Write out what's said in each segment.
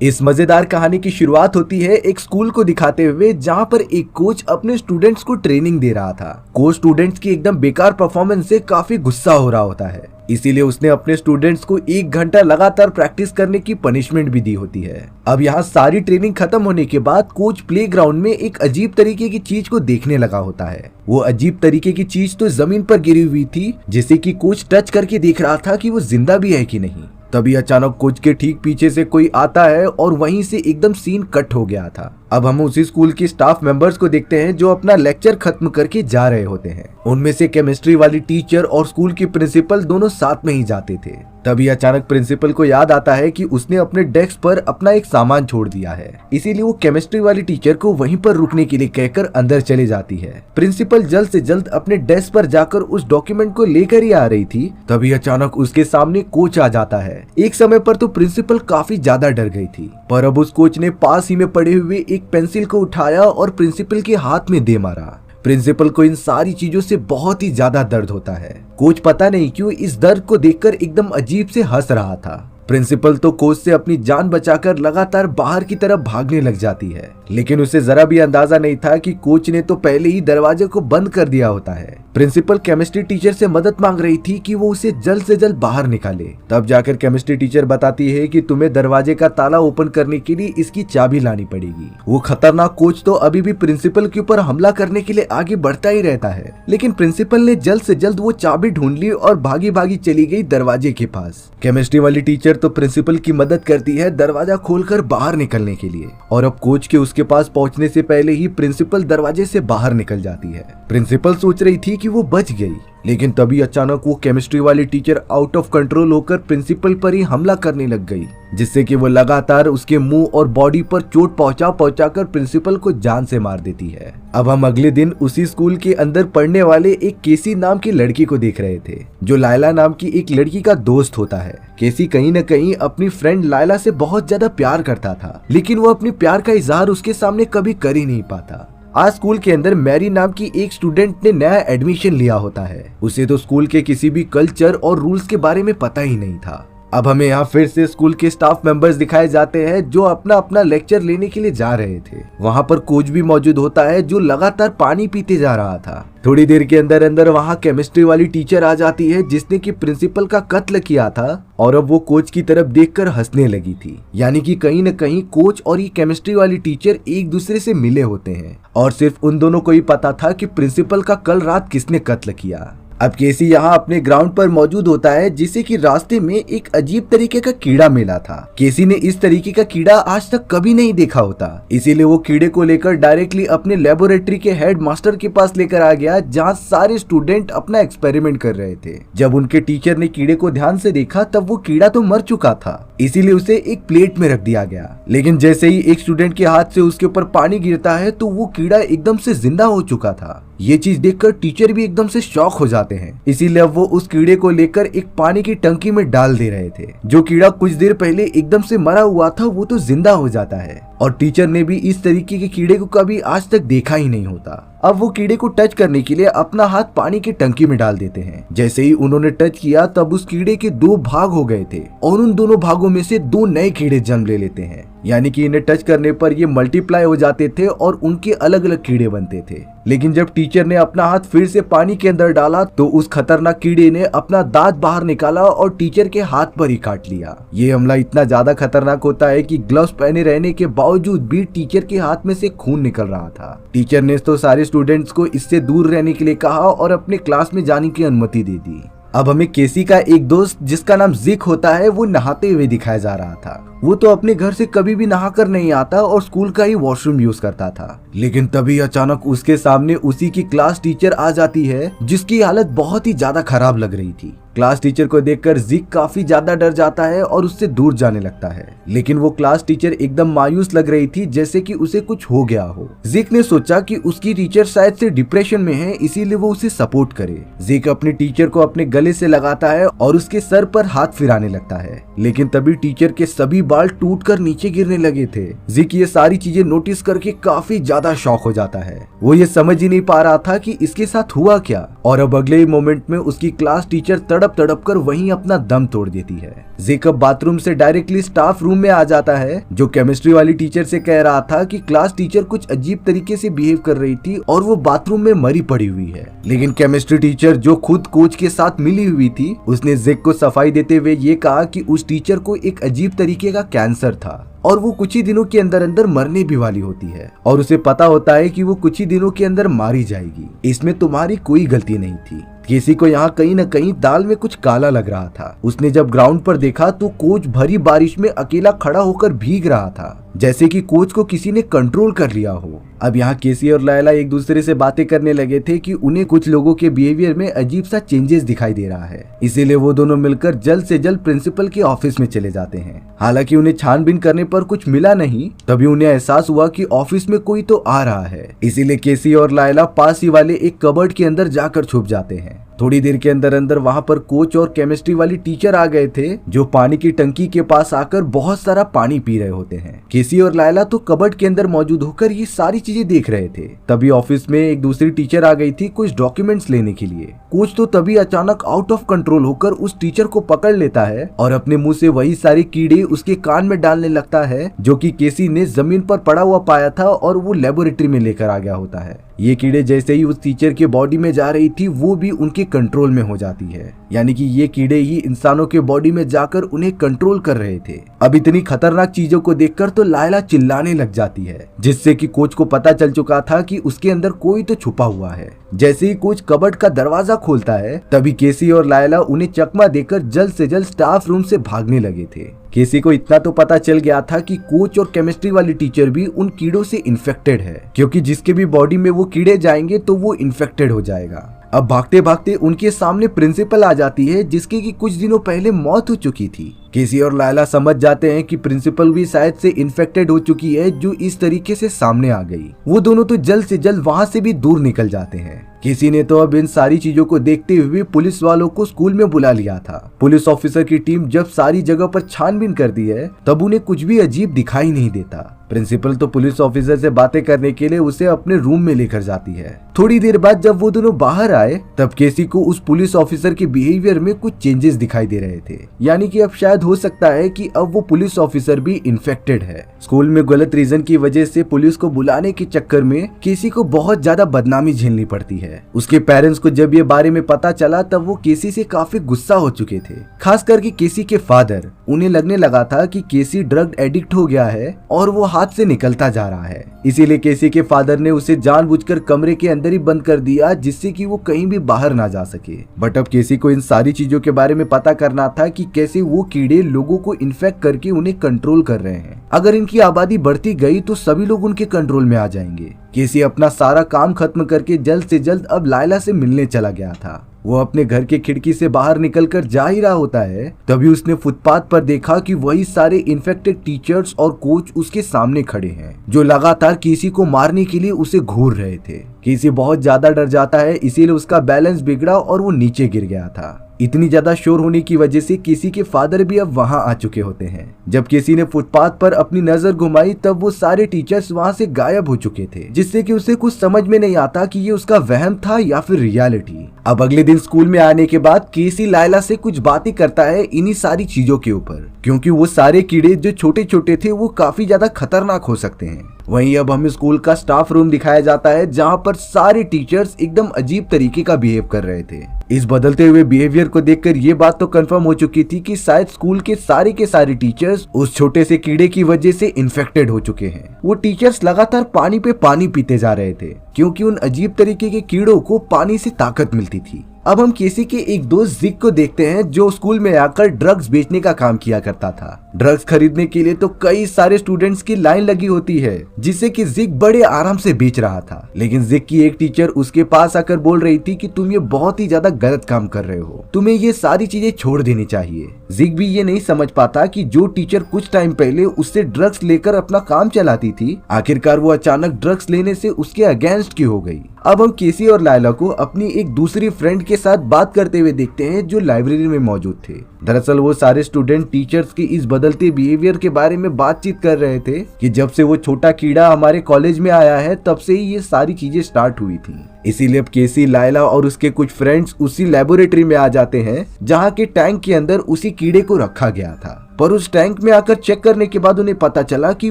इस मजेदार कहानी की शुरुआत होती है एक स्कूल को दिखाते हुए, जहां पर एक कोच अपने स्टूडेंट्स को ट्रेनिंग दे रहा था। कोच स्टूडेंट्स की एकदम बेकार परफॉर्मेंस से काफी गुस्सा हो रहा होता है, इसीलिए उसने अपने स्टूडेंट्स को 1 घंटा लगातार प्रैक्टिस करने की पनिशमेंट भी दी होती है। अब यहाँ सारी ट्रेनिंग खत्म होने के बाद कोच प्लेग्राउंड में एक अजीब तरीके की चीज को देखने लगा होता है। वो अजीब तरीके की चीज तो जमीन पर गिरी हुई थी, जिसे कि कोच टच करके देख रहा था कि वो जिंदा भी है कि नहीं। तभी अचानक कोच के ठीक पीछे से कोई आता है और वहीं से एकदम सीन कट हो गया था। अब हम उसी स्कूल की स्टाफ मेंबर्स को देखते हैं जो अपना लेक्चर खत्म करके जा रहे होते हैं। उनमें से केमिस्ट्री वाली टीचर और स्कूल की प्रिंसिपल दोनों साथ में ही जाते थे। तभी अचानक प्रिंसिपल को याद आता है कि उसने अपने डेस्क पर अपना एक सामान छोड़ दिया है, इसीलिए वो केमिस्ट्री वाली टीचर को वहीं पर रुकने के लिए कहकर अंदर चले जाती है। प्रिंसिपल जल्द से जल्द अपने डेस्क पर जाकर उस डॉक्यूमेंट को लेकर ही आ रही थी, तभी अचानक उसके सामने कोच आ जाता है। एक समय पर तो प्रिंसिपल काफी ज्यादा डर गई थी, पर अब उस कोच ने पास ही में पड़े हुए एक पेंसिल को उठाया और प्रिंसिपल के हाथ में दे मारा। प्रिंसिपल को इन सारी चीजों से बहुत ही ज्यादा दर्द होता है। कोच पता नहीं क्यों इस दर्द को देखकर एकदम अजीब से हंस रहा था। प्रिंसिपल तो कोच से अपनी जान बचाकर लगातार बाहर की तरफ भागने लग जाती है, लेकिन उसे जरा भी अंदाजा नहीं था कि कोच ने तो पहले ही दरवाजे को बंद कर दिया होता है। प्रिंसिपल केमिस्ट्री टीचर से मदद मांग रही थी कि वो उसे जल्द से जल्द बाहर निकाले। तब जाकर केमिस्ट्री टीचर बताती है कि तुम्हें दरवाजे का ताला ओपन करने के लिए इसकी चाबी लानी पड़ेगी। वो खतरनाक कोच तो अभी भी प्रिंसिपल के ऊपर हमला करने के लिए आगे बढ़ता ही रहता है, लेकिन प्रिंसिपल ने जल्द से जल्द वो चाबी ढूंढ ली और भागी भागी चली गई दरवाजे के पास। केमिस्ट्री वाली टीचर तो प्रिंसिपल की मदद करती है दरवाजा खोलकर बाहर निकलने के लिए, और अब कोच के उसके पास पहुंचने से पहले ही प्रिंसिपल दरवाजे से बाहर निकल जाती है। प्रिंसिपल सोच रही थी कि वो बच गई, लेकिन तभी अचानक वो केमिस्ट्री वाली टीचर आउट ऑफ कंट्रोल होकर प्रिंसिपल पर ही हमला करने लग गई, जिससे कि वो लगातार उसके मुंह और बॉडी पर चोट पहुंचाकर प्रिंसिपल को जान से मार देती है। अब हम अगले दिन उसी स्कूल के अंदर पढ़ने वाले एक केसी नाम की लड़की को देख रहे थे, जो लायला नाम की एक लड़की का दोस्त होता है। केसी कहीं न कहीं अपनी फ्रेंड लायला से बहुत ज्यादा प्यार करता था, लेकिन वो अपने प्यार का इजहार उसके सामने कभी कर ही नहीं पाता। आज स्कूल के अंदर मैरी नाम की एक स्टूडेंट ने नया एडमिशन लिया होता है। उसे तो स्कूल के किसी भी कल्चर और रूल्स के बारे में पता ही नहीं था। अब हमें यहाँ फिर से स्कूल के स्टाफ मेंबर्स दिखाए जाते हैं जो अपना अपना लेक्चर लेने के लिए जा रहे थे। वहाँ पर कोच भी मौजूद होता है जो लगातार पानी पीते जा रहा था। थोड़ी देर के अंदर अंदर वहाँ केमिस्ट्री वाली टीचर आ जाती है जिसने कि प्रिंसिपल का कत्ल किया था, और अब वो कोच की तरफ देखकर हंसने लगी थी। यानी कि कहीं न कहीं कोच और ये केमिस्ट्री वाली टीचर एक दूसरे से मिले होते हैं, और सिर्फ उन दोनों को ही पता था कि प्रिंसिपल का कल रात किसने कत्ल किया। अब केसी यहाँ अपने ग्राउंड पर मौजूद होता है, जिसे कि रास्ते में एक अजीब तरीके का कीड़ा मिला था। केसी ने इस तरीके का कीड़ा आज तक कभी नहीं देखा होता, इसीलिए वो कीड़े को लेकर डायरेक्टली अपने लेबोरेटरी के हेड मास्टर के पास लेकर आ गया, जहाँ सारे स्टूडेंट अपना एक्सपेरिमेंट कर रहे थे। जब उनके टीचर ने कीड़े को ध्यान से देखा तब वो कीड़ा तो मर चुका था, इसीलिए उसे एक प्लेट में रख दिया गया। लेकिन जैसे ही एक स्टूडेंट के हाथ से उसके ऊपर पानी गिरता है तो वो कीड़ा एकदम से जिंदा हो चुका था। ये चीज देखकर टीचर भी एकदम से शॉक हो जाते हैं, इसीलिए अब वो उस कीड़े को लेकर एक पानी की टंकी में डाल दे रहे थे। जो कीड़ा कुछ देर पहले एकदम से मरा हुआ था वो तो जिंदा हो जाता है, और टीचर ने भी इस तरीके के कीड़े को कभी आज तक देखा ही नहीं होता। अब वो कीड़े को टच करने के लिए अपना हाथ पानी की टंकी में डाल देते हैं। जैसे ही उन्होंने टच किया तब उस कीड़े के 2 भाग हो गए थे, और उन दोनों भागों में से 2 नए कीड़े जन्म ले लेते हैं। यानी कि इन्हें टच करने पर ये मल्टीप्लाई हो जाते थे और उनके अलग अलग कीड़े बनते थे। लेकिन जब टीचर ने अपना हाथ फिर से पानी के अंदर डाला तो उस खतरनाक कीड़े ने अपना दांत बाहर निकाला और टीचर के हाथ पर ही काट लिया। ये हमला इतना ज्यादा खतरनाक होता है कि ग्लव्स पहने रहने के बावजूद भी टीचर के हाथ में से खून निकल रहा था। टीचर ने तो सारे स्टूडेंट्स को इससे दूर रहने के लिए कहा और अपने क्लास में जाने की अनुमति दे दी। अब हमें केसी का एक दोस्त जिसका नाम जिक होता है वो नहाते हुए दिखाया जा रहा था। वो तो अपने घर से कभी भी नहाकर नहीं आता और स्कूल का ही वॉशरूम यूज करता था, लेकिन तभी अचानक उसके सामने उसी की क्लास टीचर आ जाती है, जिसकी हालत बहुत ही ज्यादा खराब लग रही थी। क्लास टीचर को देखकर जिक काफी ज्यादा डर जाता है और उससे दूर जाने लगता है, लेकिन वो क्लास टीचर एकदम मायूस लग रही थी, जैसे कि उसे कुछ हो गया हो। जिक ने सोचा कि उसकी टीचर शायद से डिप्रेशन में है, इसीलिए वो उसे सपोर्ट करे। जिक अपने टीचर को अपने गले से लगाता है और उसके सर पर हाथ फिराने लगता है, लेकिन तभी टीचर के सभी बाल टूटकर नीचे गिरने लगे थे। जिक ये सारी चीजें नोटिस करके काफी ज्यादा शॉक हो जाता है। वो ये समझ ही नहीं पा रहा था कि इसके साथ हुआ क्या, और अब अगले ही मोमेंट में उसकी क्लास टीचर तड़प तड़प कर वहीं अपना दम तोड़ देती है। जिक अब बाथरूम से डायरेक्टली स्टाफ रूम में आ जाता है, जो केमिस्ट्री वाली टीचर से कह रहा था कि क्लास टीचर कुछ अजीब तरीके से बिहेव कर रही थी और वो बाथरूम में मरी पड़ी हुई है। लेकिन केमिस्ट्री टीचर जो खुद कोच के साथ मिली हुई थी, उसने जिक को सफाई देते हुए ये कहा कि उस टीचर को एक अजीब तरीके का कैंसर था और वो कुछ ही दिनों के अंदर अंदर मरने भी वाली होती है, और उसे पता होता है कि वो कुछ ही दिनों के अंदर मारी जाएगी। इसमें तुम्हारी कोई गलती नहीं थी। केसी को यहाँ कहीं न कहीं दाल में कुछ काला लग रहा था। उसने जब ग्राउंड पर देखा तो कोच भरी बारिश में अकेला खड़ा होकर भीग रहा था, जैसे कि कोच को किसी ने कंट्रोल कर लिया हो। अब यहाँ केसी और लायला एक दूसरे से बातें करने लगे थे कि उन्हें कुछ लोगों के बिहेवियर में अजीब सा चेंजेस दिखाई दे रहा है, इसीलिए वो दोनों मिलकर जल्द से जल्द प्रिंसिपल के ऑफिस में चले जाते हैं। हालांकि उन्हें छानबीन करने पर कुछ मिला नहीं, तभी उन्हें एहसास हुआ कि ऑफिस में कोई तो आ रहा है। इसीलिए केसी और लायला पास ही वाले एक कबर्ड के अंदर जाकर छुप जाते हैं। थोड़ी देर के अंदर अंदर वहाँ पर कोच और केमिस्ट्री वाली टीचर आ गए थे, जो पानी की टंकी के पास आकर बहुत सारा पानी पी रहे होते हैं। केसी और लायला तो कबर्ड के अंदर मौजूद होकर ये सारी चीजें देख रहे थे। तभी ऑफिस में एक दूसरी टीचर आ गई थी कुछ डॉक्यूमेंट्स लेने के लिए। कोच तो तभी अचानक आउट ऑफ कंट्रोल होकर उस टीचर को पकड़ लेता है और अपने मुंह से वही सारे कीड़े उसके कान में डालने लगता है, जो कि केसी ने जमीन पर पड़ा हुआ पाया था और वो लेबोरेटरी में लेकर आ गया होता है। ये कीड़े जैसे ही उस टीचर के बॉडी में जा रही थी, वो भी उनके कंट्रोल में हो जाती है, यानी कि ये कीड़े ही इंसानों के बॉडी में जाकर उन्हें कंट्रोल कर रहे थे। अब इतनी खतरनाक चीजों को देखकर तो लायला चिल्लाने लग जाती है, जिससे कि कोच को पता चल चुका था कि उसके अंदर कोई तो छुपा हुआ है। जैसे ही कोच कबर्ड का दरवाजा खोलता है, तभी केसी और लायला उन्हें चकमा देकर जल्द से जल्द स्टाफ रूम से भागने लगे थे। केसी को इतना तो पता चल गया था कि कोच और केमिस्ट्री वाली टीचर भी उन कीड़ों से इन्फेक्टेड है, क्योंकि जिसके भी बॉडी में वो कीड़े जाएंगे तो वो इन्फेक्टेड हो जाएगा। अब भागते भागते उनके सामने प्रिंसिपल आ जाती है, जिसकी कि कुछ दिनों पहले मौत हो चुकी थी। केसी और लायला समझ जाते हैं कि प्रिंसिपल भी शायद से इन्फेक्टेड हो चुकी है, जो इस तरीके से सामने आ गई। वो दोनों तो जल्द से जल्द वहाँ से भी दूर निकल जाते हैं। केसी ने तो अब इन सारी चीजों को देखते हुए पुलिस वालों को स्कूल में बुला लिया था। पुलिस ऑफिसर की टीम जब सारी जगह पर छानबीन करती है, तब उन्हें कुछ भी अजीब दिखाई नहीं देता। प्रिंसिपल तो पुलिस ऑफिसर से बातें करने के लिए उसे अपने रूम में लेकर जाती है। थोड़ी देर बाद जब वो दोनों बाहर आए, तब केसी को उस पुलिस ऑफिसर के बिहेवियर में कुछ चेंजेस दिखाई दे रहे थे, यानी कि अब शायद हो सकता है कि अब वो पुलिस ऑफिसर भी इन्फेक्टेड है। स्कूल में गलत रीजन की वजह से पुलिस को बुलाने के चक्कर में केसी को बहुत ज्यादा बदनामी झेलनी पड़ती है। उसके पेरेंट्स को जब ये बारे में पता चला, तब वो केसी से काफी गुस्सा हो चुके थे, खास करके केसी के फादर। उन्हें लगने लगा था कि केसी ड्रग एडिक्ट हो गया है और वो हाथ से निकलता जा रहा है। इसीलिए केसी के फादर ने उसे जानबूझकर कमरे के अंदर ही बंद कर दिया, जिससे कि वो कहीं भी बाहर ना जा सके। बट अब केसी को इन सारी चीजों के बारे में पता करना था कि कैसे वो कीड़े लोगों को इन्फेक्ट करके उन्हें कंट्रोल कर रहे हैं। अगर इनकी आबादी बढ़ती गई तो सभी लोग उनके कंट्रोल में आ जाएंगे। केसी अपना सारा काम खत्म करके जल्द से जल्द अब लायला से मिलने चला गया था। वो अपने घर के खिड़की से बाहर निकलकर जा ही रहा होता है, तभी उसने फुटपाथ पर देखा कि वही सारे इन्फेक्टेड टीचर्स और कोच उसके सामने खड़े हैं, जो लगातार केसी को मारने के लिए उसे घूर रहे थे। केसी बहुत ज्यादा डर जाता है, इसीलिए उसका बैलेंस बिगड़ा और वो नीचे गिर गया था। इतनी ज्यादा शोर होने की वजह से केसी के फादर भी अब वहां आ चुके होते हैं। जब केसी ने फुटपाथ पर अपनी नजर घुमाई, तब वो सारे टीचर्स वहां से गायब हो चुके थे, जिससे कि उसे कुछ समझ में नहीं आता कि ये उसका वहम था या फिर रियलिटी। अब अगले दिन स्कूल में आने के बाद केसी लायला से कुछ बातें करता है इन्हीं सारी चीजों के ऊपर, क्योंकि वो सारे कीड़े जो छोटे छोटे थे वो काफी ज्यादा खतरनाक हो सकते हैं। वहीं अब हमें स्कूल का स्टाफ रूम दिखाया जाता है, जहां पर सारे टीचर्स एकदम अजीब तरीके का बिहेव कर रहे थे। इस बदलते हुए बिहेवियर को देखकर ये बात तो कंफर्म हो चुकी थी कि शायद स्कूल के सारे टीचर्स उस छोटे से कीड़े की वजह से इन्फेक्टेड हो चुके हैं। वो टीचर्स लगातार पानी पे पानी पीते जा रहे थे, क्योंकि उन अजीब तरीके के कीड़ों को पानी से ताकत मिलती थी। अब हम केसी के एक दोस्त जिक को देखते हैं, जो स्कूल में आकर ड्रग्स बेचने का काम किया करता था। ड्रग्स खरीदने के लिए तो कई सारे स्टूडेंट्स की लाइन लगी होती है, जिसे कि जिक बड़े आराम से बेच रहा था। लेकिन जिक की एक टीचर उसके पास आकर बोल रही थी कि तुम ये बहुत ही ज्यादा गलत काम कर रहे हो, तुम्हें ये सारी चीजें छोड़ देनी चाहिए। जिक भी ये नहीं समझ पाता कि जो टीचर कुछ टाइम पहले उससे ड्रग्स लेकर अपना काम चलाती थी, आखिरकार वो अचानक ड्रग्स लेने से उसके अगेंस्ट की हो गई। अब हम केसी और लायला को अपनी एक दूसरी फ्रेंड के के साथ बात करते हुए देखते हैं जो लाइब्रेरी में मौजूद थे। दरअसल वो सारे स्टूडेंट टीचर्स की इस बदलते बिहेवियर के बारे में बातचीत कर रहे थे कि जब से वो छोटा कीड़ा हमारे कॉलेज में आया है तब से ही ये सारी चीजें स्टार्ट हुई थी। इसीलिए अब केसी, लायला और उसके कुछ फ्रेंड्स उसी लेबोरेटरी में आ जाते हैं जहाँ के टैंक के अंदर उसी कीड़े को रखा गया था। पर उस टैंक में आकर चेक करने के बाद उन्हें पता चला कि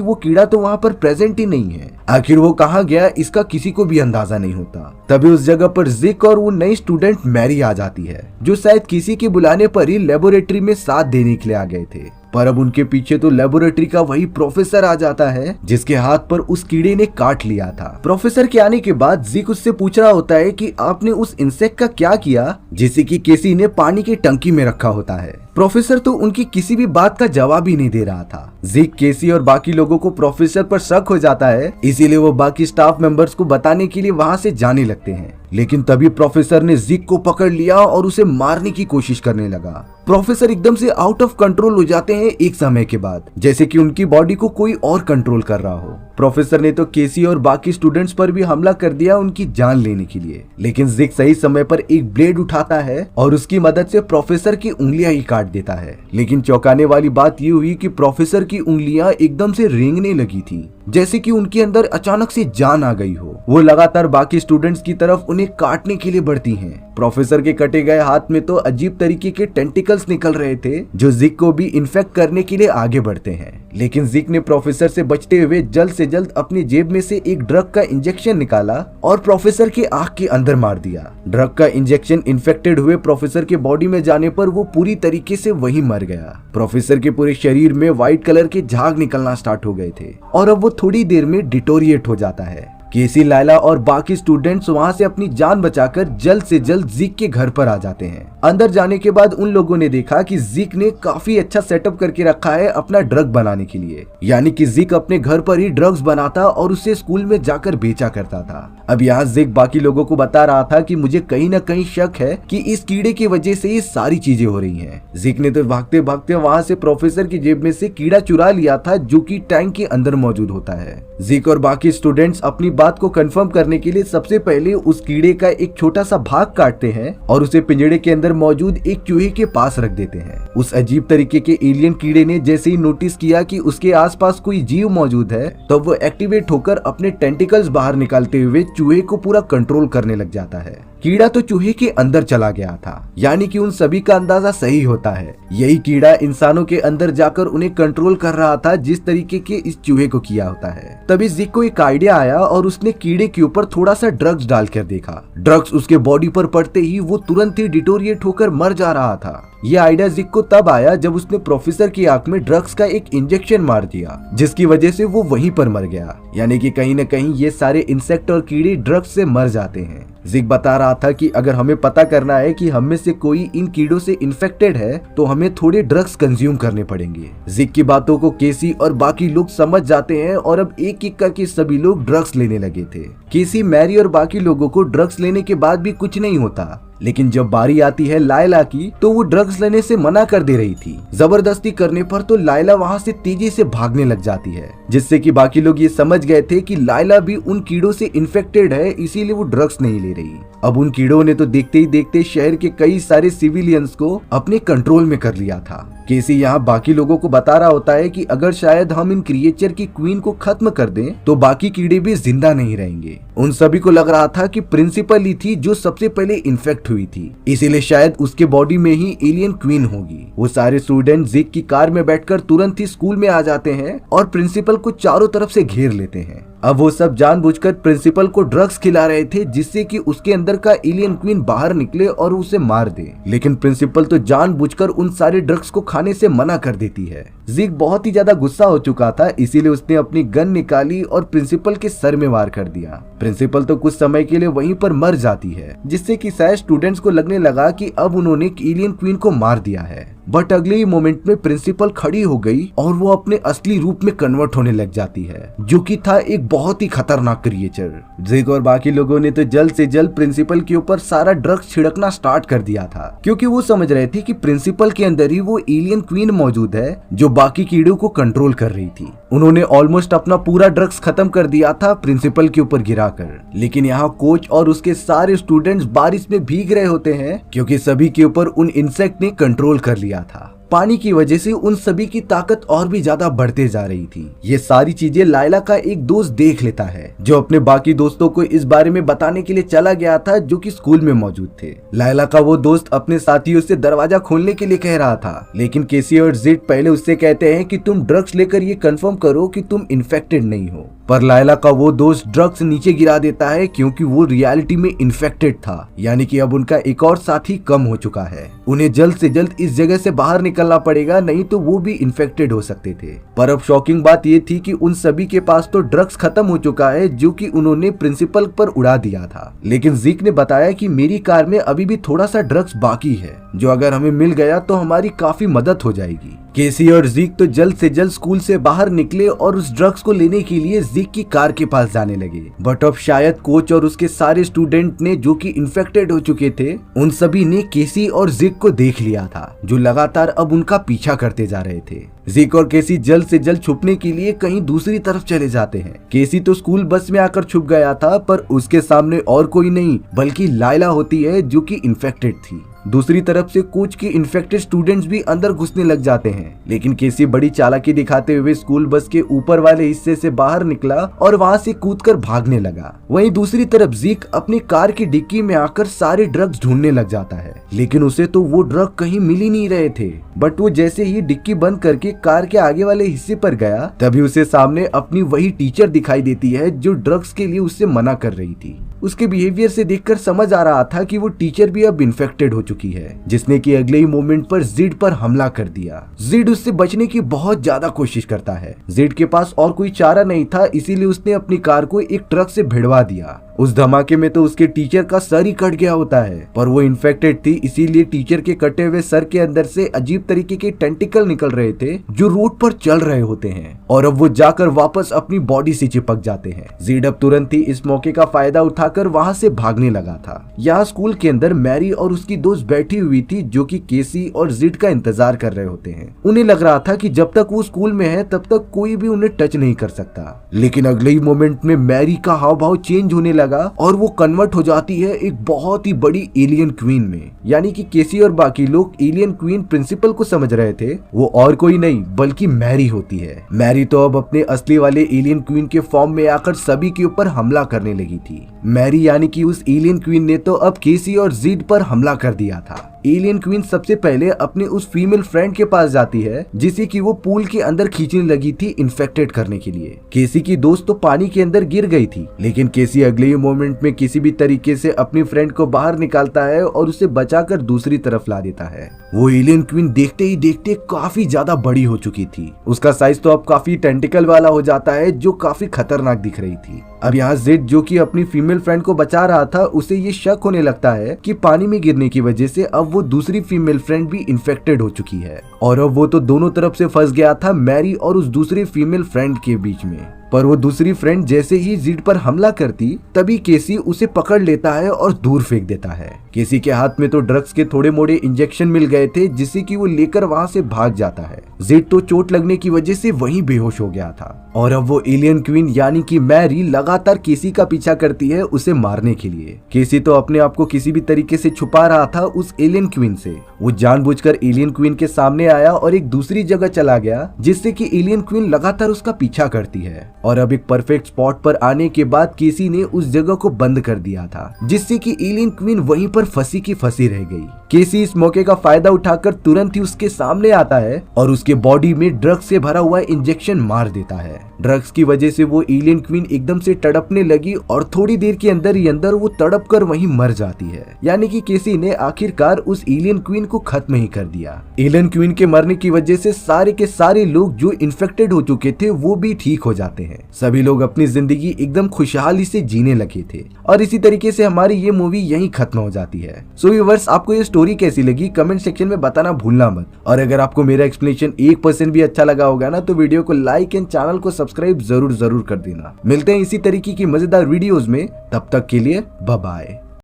वो कीड़ा तो वहाँ पर प्रेजेंट ही नहीं है। आखिर वो कहाँ गया इसका किसी को भी अंदाजा नहीं होता। तभी उस जगह पर जिक और वो नई स्टूडेंट मैरी आ जाती है, जो शायद किसी के बुलाने पर ही लेबोरेटरी में साथ देने के लिए आ गए थे। पर अब उनके पीछे तो लेबोरेटरी का वही प्रोफेसर आ जाता है जिसके हाथ पर उस कीड़े ने काट लिया था। प्रोफेसर के आने के बाद जिक उससे पूछ रहा होता है कि आपने उस इंसेक्ट का क्या किया जिसे कि केसी ने पानी की टंकी में रखा होता है। प्रोफेसर तो उनकी किसी भी बात का जवाब ही नहीं दे रहा था। जिक, केसी और बाकी लोगों को प्रोफेसर पर शक हो जाता है, इसीलिए वो बाकी स्टाफ मेंबर्स को बताने के लिए वहाँ से जाने लगते हैं। लेकिन तभी प्रोफेसर ने जिक को पकड़ लिया और उसे मारने की कोशिश करने लगा। प्रोफेसर एकदम से आउट ऑफ कंट्रोल हो जाते हैं एक समय के बाद, जैसे कि उनकी बॉडी को कोई और कंट्रोल कर रहा हो। प्रोफेसर ने तो केसी और बाकी स्टूडेंट्स पर भी हमला कर दिया उनकी जान लेने के लिए, लेकिन जिक सही समय पर एक ब्लेड उठाता है और उसकी मदद से प्रोफेसर की उंगलियां ही काट देता है। लेकिन चौंकाने वाली बात ये हुई कि प्रोफेसर की उंगलियां एकदम से रेंगने लगी थी, जैसे कि उनके अंदर अचानक से जान आ गई हो। वो लगातार बाकी स्टूडेंट्स की तरफ उन्हें काटने के लिए बढ़ती हैं। प्रोफेसर के कटे गए हाथ में तो अजीब तरीके के टेंटिकल्स निकल रहे थे जो जिक को भी इन्फेक्ट करने के लिए आगे बढ़ते हैं। लेकिन जिक ने प्रोफेसर से बचते हुए जल्द से जल्द अपनी जेब में से एक ड्रग का इंजेक्शन निकाला और प्रोफेसर के आंख के अंदर मार दिया। ड्रग का इंजेक्शन इन्फेक्टेड हुए प्रोफेसर के बॉडी में जाने पर वो पूरी तरीके से वहीं मर गया। प्रोफेसर के पूरे शरीर में व्हाइट कलर के झाग निकलना स्टार्ट हो गए थे और अब वो थोड़ी देर में डिटोरिएट हो जाता है। केसी, लायला और बाकी स्टूडेंट्स वहां से अपनी जान बचाकर जल्द से जल्द जिक के घर पर आ जाते हैं। अंदर जाने के बाद उन लोगों ने देखा कि जिक ने काफी अच्छा सेटअप करके रखा है अपना ड्रग बनाने के लिए, यानी कि जिक अपने घर पर ही ड्रग्स बनाता और उसे स्कूल में जाकर बेचा करता था। अब यहाँ जिक बाकी लोगों को बता रहा था कि मुझे कहीं न कहीं शक है कि इस कीड़े की वजह से ये सारी चीजें हो रही हैं। जिक ने तो भागते भागते वहां से प्रोफेसर की जेब में से कीड़ा चुरा लिया था जो कि टैंक के अंदर मौजूद होता है। जिक और बाकी स्टूडेंट्स अपनी बात को कंफर्म करने के लिए सबसे पहले उस कीड़े का एक छोटा सा भाग काटते हैं और उसे पिंजड़े के अंदर मौजूद एक चूहे के पास रख देते हैं। उस अजीब तरीके के एलियन कीड़े ने जैसे ही नोटिस किया कि उसके आसपास कोई जीव मौजूद है तो वो एक्टिवेट होकर अपने टेंटिकल्स बाहर निकालते हुए चूहे को पूरा कंट्रोल करने लग जाता है। कीड़ा तो चूहे के अंदर चला गया था, यानी कि उन सभी का अंदाजा सही होता है। यही कीड़ा इंसानों के अंदर जाकर उन्हें कंट्रोल कर रहा था जिस तरीके के इस चूहे को किया होता है। तभी जिक को एक आइडिया आया और उसने कीड़े के ऊपर थोड़ा सा ड्रग्स डालकर देखा। ड्रग्स उसके बॉडी पर पड़ते ही वो तुरंत ही डिटोरिएट होकर मर जा रहा था। ये आइडिया जिक को तब आया जब उसने प्रोफेसर की आंख में ड्रग्स का एक इंजेक्शन मार दिया, जिसकी वजह से वो वहीं पर मर गया। यानी कि कहीं न कहीं ये सारे इंसेक्ट और कीड़े ड्रग्स से मर जाते हैं। जिक बता रहा था कि अगर हमें पता करना है कि हम में से कोई इन कीड़ों से इन्फेक्टेड है तो हमें थोड़े ड्रग्स कंज्यूम करने पड़ेंगे। जिक की बातों को केसी और बाकी लोग समझ जाते हैं और अब एक एक करके सभी लोग ड्रग्स लेने लगे थे। केसी, मैरी और बाकी लोगों को ड्रग्स लेने के बाद भी कुछ नहीं होता, लेकिन जब बारी आती है लायला की तो वो ड्रग्स लेने से मना कर दे रही थी। जबरदस्ती करने पर तो लायला वहाँ से तेजी से भागने लग जाती है, जिससे कि बाकी लोग ये समझ गए थे कि लायला भी उन कीड़ों से इन्फेक्टेड है, इसीलिए वो ड्रग्स नहीं ले रही। अब उन कीड़ों ने तो देखते ही देखते शहर के कई सारे सिविलियंस को अपने कंट्रोल में कर लिया था। केसी यहाँ बाकी लोगों को बता रहा होता है कि अगर शायद हम इन क्रिएचर की क्वीन को खत्म कर दें तो बाकी कीड़े भी जिंदा नहीं रहेंगे। उन सभी को लग रहा था कि प्रिंसिपल ही थी जो सबसे पहले इन्फेक्ट हुई थी, इसीलिए शायद उसके बॉडी में ही एलियन क्वीन होगी। वो सारे स्टूडेंट जिक की कार में बैठकर तुरंत ही स्कूल में आ जाते हैं और प्रिंसिपल को चारों तरफ से घेर लेते हैं। अब वो सब जानबूझकर प्रिंसिपल को ड्रग्स खिला रहे थे जिससे कि उसके अंदर का एलियन क्वीन बाहर निकले और उसे मार दे, लेकिन प्रिंसिपल तो जानबूझकर उन सारे ड्रग्स को खाने से मना कर देती है। जिक बहुत ही ज्यादा गुस्सा हो चुका था, इसीलिए उसने अपनी गन निकाली और प्रिंसिपल के सर में वार कर दिया। प्रिंसिपल तो कुछ समय के लिए वहीं पर मर जाती है, जिससे कि शायद स्टूडेंट्स को लगने लगा कि अब उन्होंने एलियन क्वीन को मार दिया है। बट अगले ही मोमेंट में प्रिंसिपल खड़ी हो गई और वो अपने असली रूप में कन्वर्ट होने लग जाती है, जो कि था एक बहुत ही खतरनाक क्रिएचर। जिक और बाकी लोगों ने तो जल्द से जल्द प्रिंसिपल के ऊपर सारा ड्रग्स छिड़कना स्टार्ट कर दिया था, क्योंकि वो समझ रहे थे कि प्रिंसिपल के अंदर ही वो एलियन क्वीन मौजूद है जो बाकी कीड़ों को कंट्रोल कर रही थी। उन्होंने ऑलमोस्ट अपना पूरा ड्रग्स खत्म कर दिया था प्रिंसिपल के ऊपर गिराकर, लेकिन यहाँ कोच और उसके सारे स्टूडेंट्स बारिश में भीग रहे होते हैं क्योंकि सभी के ऊपर उन इंसेक्ट ने कंट्रोल कर लिया था। पानी की वजह से उन सभी की ताकत और भी ज्यादा बढ़ते जा रही थी। ये सारी चीजें लायला का एक दोस्त देख लेता है, जो अपने बाकी दोस्तों को इस बारे में बताने के लिए चला गया था, जो कि स्कूल में मौजूद थे। लायला का वो दोस्त अपने साथियों से दरवाजा खोलने के लिए कह रहा था, लेकिन केसी और जिड पहले उससे कहते हैं कि तुम ड्रग्स लेकर ये कंफर्म करो कि तुम इन्फेक्टेड नहीं हो। पर लायला का वो दोस्त ड्रग्स नीचे गिरा देता है क्योंकि वो रियलिटी में इन्फेक्टेड था, यानी कि अब उनका एक और साथी कम हो चुका है। उन्हें जल्द से जल्द इस जगह से बाहर निकलना पड़ेगा, नहीं तो वो भी इन्फेक्टेड हो सकते थे। पर अब शॉकिंग बात ये थी कि उन सभी के पास तो ड्रग्स खत्म हो चुका है, जो कि उन्होंने प्रिंसिपल पर उड़ा दिया था। लेकिन ज़ीक ने बताया कि मेरी कार में अभी भी थोड़ा सा ड्रग्स बाकी है, जो अगर हमें मिल गया तो हमारी काफी मदद हो जाएगी। केसी और ज़ीक तो जल्द से जल्द स्कूल से बाहर निकले और उस ड्रग्स को लेने के लिए ज़ीक की कार के पास जाने लगे। बट अब शायद कोच और उसके सारे स्टूडेंट ने, जो कि इन्फेक्टेड हो चुके थे, उन सभी ने केसी और ज़ीक को देख लिया था, जो लगातार अब उनका पीछा करते जा रहे थे। ज़ीक और केसी जल्द से जल्द छुपने के लिए कहीं दूसरी तरफ चले जाते हैं। केसी तो स्कूल बस में आकर छुप गया था, पर उसके सामने और कोई नहीं बल्कि लायला होती है, जो कि इन्फेक्टेड थी। दूसरी तरफ से कोच के इन्फेक्टेड स्टूडेंट्स भी अंदर घुसने लग जाते हैं, लेकिन केसी बड़ी चालाकी दिखाते हुए स्कूल बस के ऊपर वाले हिस्से से बाहर निकला और वहां से कूदकर भागने लगा। वहीं दूसरी तरफ ज़ीक अपनी कार की डिक्की में आकर सारे ड्रग्स ढूंढने लग जाता है, लेकिन उसे तो वो ड्रग कहीं मिल ही नहीं रहे थे। बट वो जैसे ही डिक्की बंद करके कार के आगे वाले हिस्से पर गया, तभी उसे सामने अपनी वही टीचर दिखाई देती है, जो ड्रग्स के लिए उससे मना कर रही थी। उसके बिहेवियर से देखकर समझ आ रहा था कि वो टीचर भी अब इन्फेक्टेड हो चुकी है, जिसने कि अगले ही मोमेंट पर जिड पर हमला कर दिया। जिड उससे बचने की बहुत ज्यादा कोशिश करता है। जिड के पास और कोई चारा नहीं था, इसीलिए उसने अपनी कार को एक ट्रक से भिड़वा दिया। उस धमाके में तो उसके टीचर का सर ही कट गया होता है, पर वो इन्फेक्टेड थी, इसीलिए टीचर के कटे हुए सर के अंदर से अजीब तरीके के टेंटिकल निकल रहे थे, जो रोड पर चल रहे होते हैं, और अब वो जाकर वापस अपनी बॉडी से चिपक जाते हैं। जिड अब तुरंत ही इस मौके का फायदा उठाकर वहां से भागने लगा था। यहाँ स्कूल के अंदर मैरी और उसकी दोस्त बैठी हुई थी, जो कि केसी और जिड का इंतजार कर रहे होते हैं। उन्हें लग रहा था कि जब तक वो स्कूल में है तब तक कोई भी उन्हें टच नहीं कर सकता, लेकिन अगले ही मोमेंट में मैरी का हाव भाव चेंज होने लगा और वो कन्वर्ट हो जाती है एक बहुत ही बड़ी एलियन क्वीन में। यानी कि केसी और बाकी लोग एलियन क्वीन प्रिंसिपल को समझ रहे थे, वो और कोई नहीं बल्कि मैरी होती है। मैरी तो अब अपने असली वाले एलियन क्वीन के फॉर्म में आकर सभी के ऊपर हमला करने लगी थी। मैरी यानी कि उस एलियन क्वीन ने तो अब केसी और जिड पर हमला कर दिया था। एलियन क्वीन सबसे पहले अपने उस फीमेल फ्रेंड के पास जाती है, जिसे कि वो पूल के अंदर खींचने लगी थी इन्फेक्टेड करने के लिए। केसी की दोस्त तो पानी के अंदर गिर गई थी, लेकिन केसी अगले ही मोमेंट में किसी भी तरीके से अपनी फ्रेंड को बाहर निकालता है और उसे बचाकर दूसरी तरफ ला देता है। वो एलियन क्वीन देखते ही देखते काफी ज्यादा बड़ी हो चुकी थी। उसका साइज तो अब काफी टेंटिकल वाला हो जाता है, जो काफी खतरनाक दिख रही थी। अब यहाँ जिड, जो कि अपनी फीमेल फ्रेंड को बचा रहा था, उसे ये शक होने लगता है कि पानी में गिरने की वजह से अब वो दूसरी फीमेल फ्रेंड भी इन्फेक्टेड हो चुकी है, और अब वो तो दोनों तरफ से फंस गया था, मैरी और उस दूसरी फीमेल फ्रेंड के बीच में। पर वो दूसरी फ्रेंड जैसे ही जिड पर हमला करती, तभी केसी उसे पकड़ लेता है और दूर फेंक देता है। केसी के हाथ में तो ड्रग्स के थोड़े मोड़े इंजेक्शन मिल गए थे, जिसे कि वो लेकर वहां से भाग जाता है। जिड तो चोट लगने की वजह से वहीं बेहोश हो गया था, और अब वो एलियन क्वीन यानी कि मैरी लगातार केसी का पीछा करती है उसे मारने के लिए। केसी तो अपने आप को किसी भी तरीके से छुपा रहा था उस एलियन क्वीन से। वो जानबूझकर एलियन क्वीन के सामने आया और एक दूसरी जगह चला गया, जिससे कि एलियन क्वीन लगातार उसका पीछा करती है। और अब एक परफेक्ट स्पॉट पर आने के बाद केसी ने उस जगह को बंद कर दिया था, जिससे कि एलियन क्वीन वहीं पर फंसी की फंसी रह गई। केसी इस मौके का फायदा उठाकर तुरंत ही उसके सामने आता है और उसके बॉडी में ड्रग्स से भरा हुआ इंजेक्शन मार देता है। ड्रग्स की वजह से वो एलियन क्वीन एकदम से तड़पने लगी और थोड़ी देर के अंदर ही अंदर वो तड़प कर वहीं मर जाती है। यानी कि केसी ने आखिरकार उस एलियन क्वीन को खत्म ही कर दिया। एलियन क्वीन के मरने की वजह से सारे के सारे लोग जो इन्फेक्टेड हो चुके थे वो भी ठीक हो जाते हैं। सभी लोग अपनी जिंदगी एकदम खुशहाली से जीने लगे थे, और इसी तरीके से हमारी ये मूवी यहीं खत्म हो जाती है। सो व्यूअर्स, आपको ये स्टोरी कैसी लगी कमेंट सेक्शन में बताना भूलना मत। और अगर आपको मेरा एक्सप्लेनेशन 1% भी अच्छा लगा होगा ना, तो वीडियो को लाइक एंड चैनल को सब्सक्राइब जरूर कर देना। मिलते हैं इसी तरीके की मजेदार वीडियोस में, तब तक के लिए बाय बाय।